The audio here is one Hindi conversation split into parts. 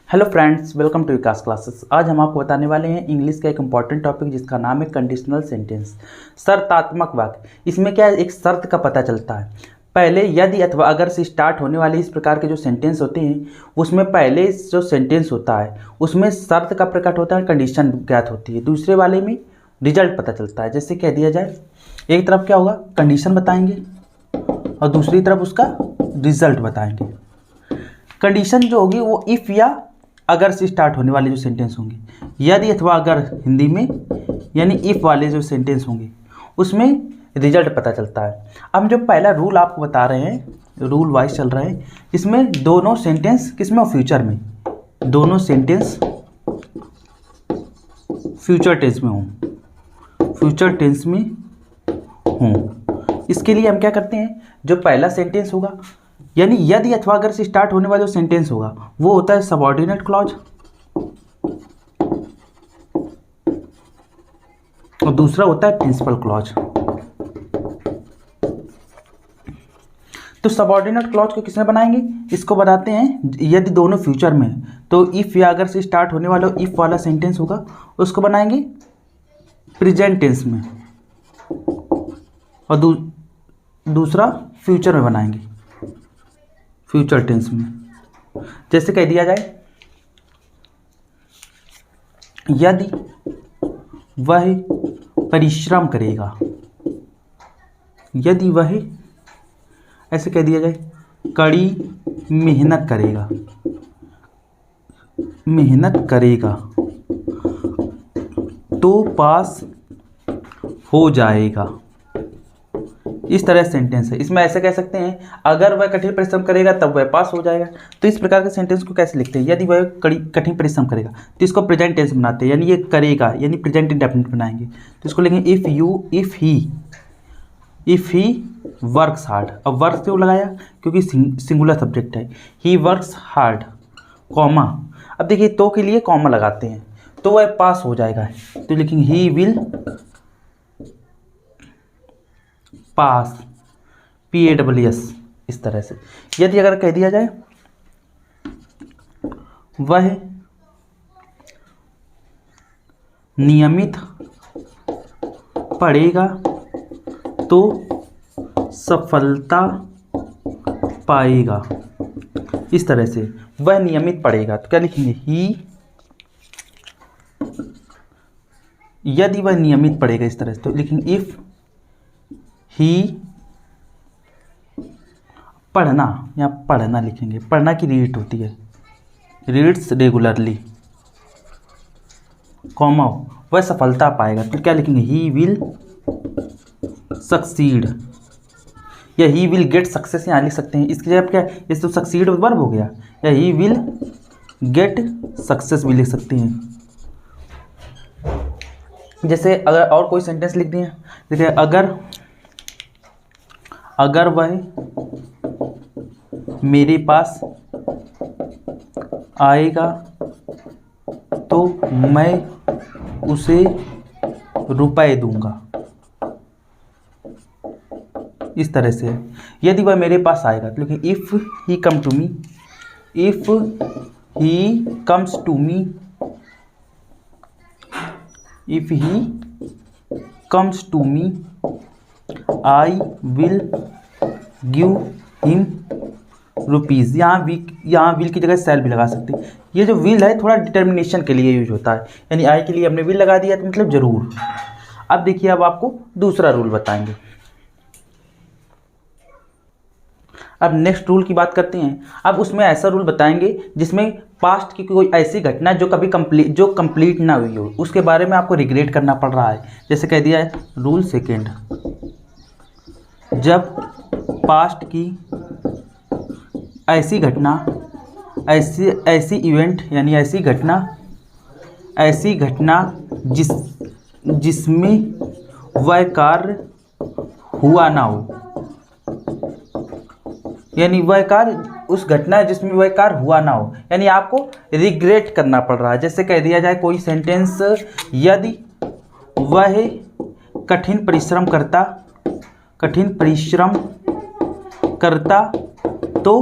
Hello friends, welcome to Vikas classes. आज हम आपको बताने वाले हैं इंग्लिश का एक इंपॉर्टेंट टॉपिक जिसका नाम है कंडीशनल सेंटेंस, शर्तात्मक वाक्य। इसमें क्या है, एक शर्त का पता चलता है। पहले यदि अथवा अगर से स्टार्ट होने वाले इस प्रकार के जो सेंटेंस होते हैं उसमें पहले जो सेंटेंस होता है उसमें शर्त का प्रकट होता है, कंडीशन ज्ञात होती है। दूसरे वाले में रिजल्ट पता चलता है। जैसे कह दिया जाए, एक तरफ क्या होगा, कंडीशन बताएंगे और दूसरी तरफ उसका रिजल्ट बताएंगे। कंडीशन जो होगी वो इफ़ या अगर से स्टार्ट होने वाले जो सेंटेंस होंगे, यदि अथवा अगर हिंदी में यानी इफ़ वाले जो सेंटेंस होंगे उसमें रिजल्ट पता चलता है। अब हम जो पहला रूल आपको बता रहे हैं, रूल वाइज चल रहा है, इसमें दोनों सेंटेंस किसमें, फ्यूचर में, दोनों सेंटेंस फ्यूचर टेंस में हों, फ्यूचर टेंस में हों। इसके लिए हम क्या करते हैं, जो पहला सेंटेंस होगा यानी यदि अथवा अगर से स्टार्ट होने वाला जो सेंटेंस होगा वो होता है सबऑर्डिनेट क्लॉज और दूसरा होता है प्रिंसिपल क्लॉज। तो सबऑर्डिनेट क्लॉज को किसमें बनाएंगे, इसको बताते हैं यदि दोनों फ्यूचर में है तो इफ़ या अगर से स्टार्ट होने वाला इफ़ वाला सेंटेंस होगा उसको बनाएंगे प्रेजेंट टेंस में और दूसरा फ्यूचर में बनाएंगे, फ्यूचर टेंस में। जैसे कह दिया जाए, यदि वह परिश्रम करेगा, यदि वह, ऐसे कह दिया जाए, कड़ी मेहनत करेगा, मेहनत करेगा तो पास हो जाएगा। इस तरह सेंटेंस है। इसमें ऐसे कह सकते हैं, अगर वह कठिन परिश्रम करेगा तब वह पास हो जाएगा। तो इस प्रकार के सेंटेंस को कैसे लिखते हैं, यदि वह कठिन परिश्रम करेगा तो इसको प्रेजेंट टेंस बनाते हैं, यानी ये करेगा यानी प्रेजेंट इंडेफिनिट बनाएंगे। तो इसको लिखेंगे इफ़ ही वर्क्स हार्ड। अब वर्क क्यों लगाया, क्योंकि सिंगुलर सब्जेक्ट है, ही वर्क्स हार्ड, कॉमा। अब देखिए तो के लिए कॉमा लगाते हैं तो वह पास हो जाएगा, तो लिखेंगे ही विल पास, PASS, इस तरह से। यदि अगर कह दिया जाए वह नियमित पढ़ेगा तो सफलता पाएगा, इस तरह से। वह नियमित पढ़ेगा तो क्या लिखेंगे, ही, यदि वह नियमित पढ़ेगा, इस तरह से। तो लिखेंगे इफ ही, पढ़ना, यहाँ पढ़ना लिखेंगे, पढ़ना की रीड होती है, रीड्स रेगुलरली, कॉमा, वह सफलता पाएगा तो क्या लिखेंगे, ही विल सक्सीड या ही विल गेट सक्सेस, यहाँ लिख सकते हैं। इसकी जगह क्या, इस तो सक्सीड वर्ब हो गया, या ही विल गेट सक्सेस भी लिख सकते हैं। जैसे अगर और कोई सेंटेंस लिख दिए, देखिए, अगर वह मेरे पास आएगा तो मैं उसे रुपए दूंगा, इस तरह से। यदि वह मेरे पास आएगा तो लिखें if he come to me, if he comes to me, if he comes to me I will give him rupees. यहाँ विल की जगह सेल भी लगा सकते हैं। ये जो विल है थोड़ा डिटर्मिनेशन के लिए यूज होता है, यानी आई के लिए हमने विल लगा दिया तो मतलब ज़रूर। अब देखिए, अब आपको दूसरा रूल बताएंगे। अब नेक्स्ट रूल की बात करते हैं। अब उसमें ऐसा रूल बताएंगे जिसमें पास्ट की कोई ऐसी घटना जो कभी कंप्लीट ना हुई हो, उसके बारे में आपको रिग्रेट करना पड़ रहा है। जैसे कह दिया है, रूल सेकेंड, जब पास्ट की ऐसी घटना, ऐसी इवेंट यानी ऐसी घटना जिसमें वह कार्य हुआ ना हो, यानी वह कार्य, उस घटना जिसमें वह कार्य हुआ ना हो, यानी आपको रिग्रेट करना पड़ रहा है। जैसे कह दिया जाए कोई सेंटेंस, यदि वह कठिन परिश्रम करता तो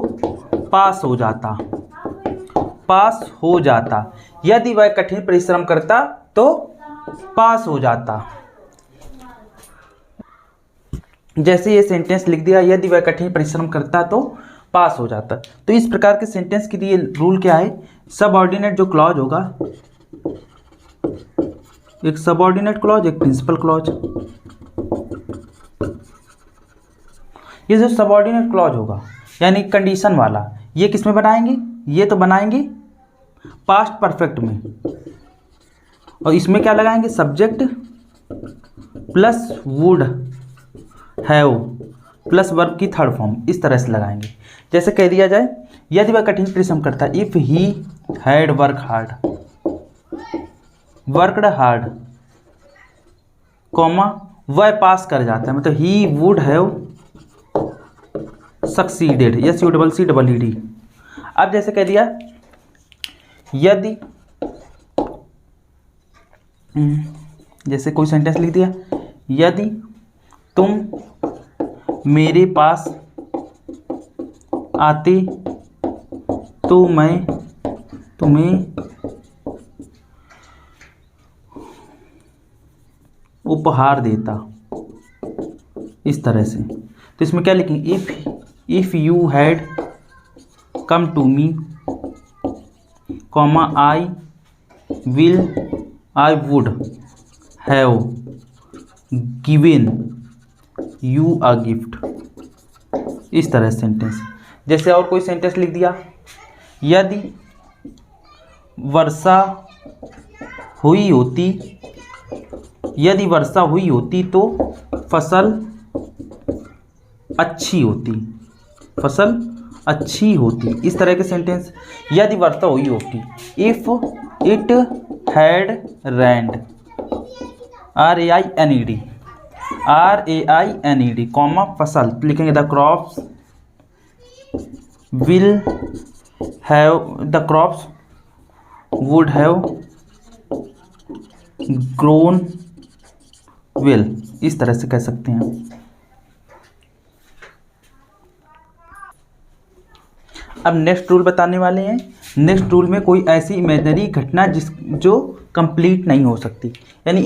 पास हो जाता, पास हो जाता, यदि वह कठिन परिश्रम करता तो पास हो जाता। जैसे ये सेंटेंस लिख दिया, यदि वह कठिन परिश्रम करता तो पास हो जाता। तो इस प्रकार के सेंटेंस के लिए रूल क्या है, सबऑर्डिनेट जो क्लॉज होगा, एक सबऑर्डिनेट क्लॉज एक प्रिंसिपल क्लॉज। ये जो सबऑर्डिनेट क्लॉज होगा यानी कंडीशन वाला, ये किस में बनाएंगे, ये तो बनाएंगे पास्ट परफेक्ट में, और इसमें क्या लगाएंगे, subject plus would have plus verb की थर्ड फॉर्म, इस तरह से लगाएंगे। जैसे कह दिया जाए, यदि वह कठिन परिश्रम करता, if he had worked hard, comma वह पास कर जाता है, मतलब he would have succeeded, SUCCEED। अब जैसे कह दिया, यदि जैसे कोई सेंटेंस लिख दिया, यदि तुम मेरे पास आते तो मैं तुम्हें उपहार देता, इस तरह से। तो इसमें क्या लिखेंगे, if you had come to me, comma I would have given you a gift, इस तरह सेंटेंस। जैसे और कोई सेंटेंस लिख दिया, यदि वर्षा हुई होती तो फसल अच्छी होती, इस तरह के सेंटेंस। यदि वर्षा हुई होती, if it had rained, RAINED, comma फसल, तो लिखेंगे the crops would have grown well, इस तरह से कह सकते हैं। अब नेक्स्ट रूल बताने वाले हैं। नेक्स्ट रूल में कोई ऐसी इमेजिनरी घटना जो कंप्लीट नहीं हो सकती, यानी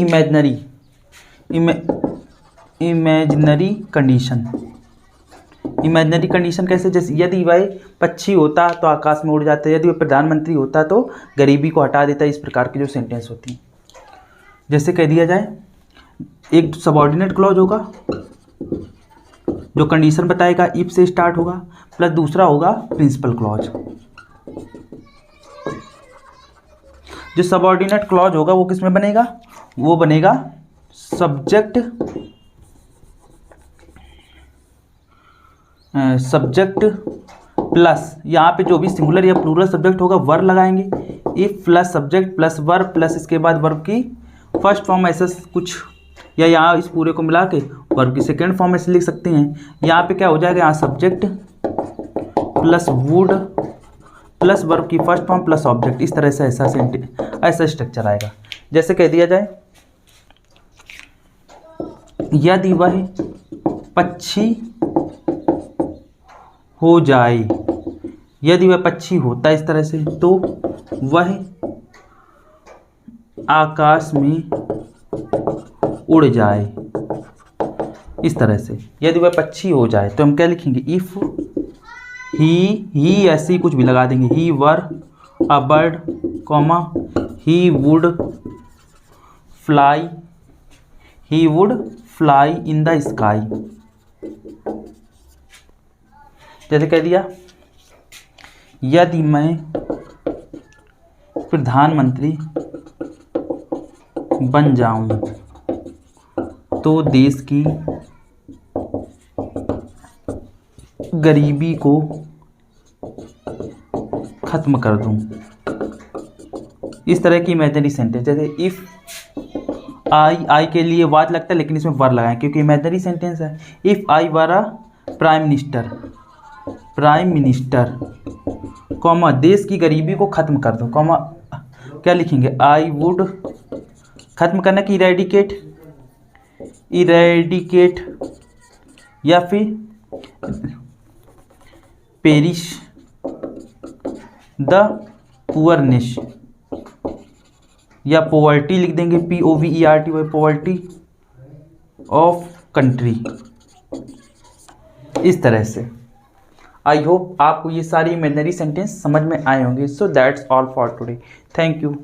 इमेजिनरी कंडीशन कैसे, जैसे यदि वह पक्षी होता तो आकाश में उड़ जाता, यदि वह प्रधानमंत्री होता तो गरीबी को हटा देता, इस प्रकार की जो सेंटेंस होती हैं। जैसे कह दिया जाए, एक सबऑर्डिनेट क्लॉज होगा जो कंडीशन बताएगा, इफ से स्टार्ट होगा, प्लस दूसरा होगा प्रिंसिपल क्लॉज। जो सबऑर्डिनेट क्लॉज होगा वो किस में बनेगा, वो बनेगा सब्जेक्ट प्लस, यहाँ पे जो भी सिंगुलर या प्लूरल सब्जेक्ट होगा वर्ब लगाएंगे, if plus subject plus verb plus इसके बाद वर्ब की फर्स्ट फॉर्म, ऐसा कुछ, या यहाँ इस पूरे को मिला के वर्ब की सेकेंड फॉर्म ऐसे लिख सकते हैं। यहाँ पे क्या हो जाएगा, यहाँ subject plus would plus verb की फर्स्ट फॉर्म प्लस ऑब्जेक्ट, इस तरह से ऐसा स्ट्रक्चर आएगा। जैसे कह दिया जाए, यदि वह पक्षी हो जाए, यदि वह पक्षी होता है इस तरह से, तो वह आकाश में उड़ जाए, इस तरह से। यदि वह पक्षी हो जाए तो हम क्या लिखेंगे, इफ ही ऐसे ही कुछ भी लगा देंगे, he were a bird, comma he would fly in the sky. जैसे कह दिया, यदि मैं प्रधानमंत्री बन जाऊं तो देश की गरीबी को खत्म कर दूं, इस तरह की इमेजिनरी सेंटेंस। जैसे इफ आई के लिए वाज लगता है, लेकिन इसमें वर लगाएं क्योंकि इमेजिनरी सेंटेंस है। If I were a prime minister, comma देश की गरीबी को खत्म कर दूं, कॉमा क्या लिखेंगे, आई वुड, खत्म करना कि इरेडिकेट या फिर पेरिश द पुअरनेस, या पॉवर्टी लिख देंगे, POVERT, पॉवर्टी ऑफ कंट्री, इस तरह से। आई होप आपको ये सारी इमेजिनरी सेंटेंस समझ में आए होंगे। So that's all for today, thank you.